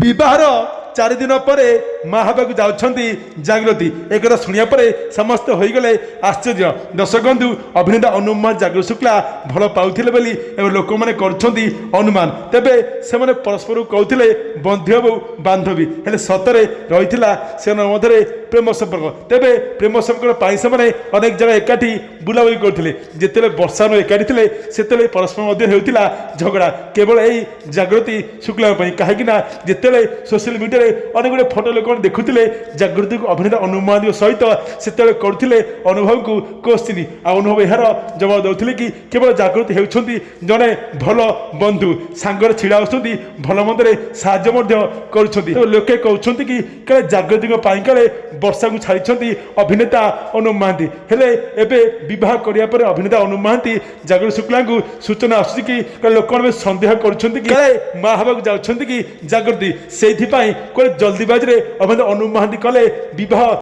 विवाहर 4 दिन पर माँ हवाक जाती जागृति एक शुणा पर समस्त हो गले आश्चर्य। दर्शक बंधु अभिनेता अनुमान जागृति शुक्ला भल पाउले बोली लोक मैंने अनुमान तेबे से परस्पर कहते बंधु बो बांधवी हेले सतरे रही से मध्य प्रेम संपर्क तेबे प्रेम संपर्क से अनेक जगह एकाठी बुलाबुली करते जिते वर्षा एकाठी थे से परस्पर मध्य होता झगड़ा केवल यही जागृति शुक्ला कहीं जिते सोशल मीडिया अनेक गुड़े फोटो लोक देखुले जागृति को अभिनेता अनुमान सहित से करते अनुभव को क्वेश्चन अनुभव यार जवाब दौले कि केवल जागृति होती जड़े भल बंधु सांगर छिड़ा आसुँच भल मंदे साहय लोके कहते कि काले जागृति काले वर्षा को छाड़ी अभिनेता अनु महांती हेले एबे विवाह करिया पर अभिनेता अनु महांती जागृति शुक्ला को सूचना आसुची कि लोक सन्देह कर माँ हवाक जाउछंती कि जागृति से जल्दीबाजी अभिनेता अनु महांती कले विवाह।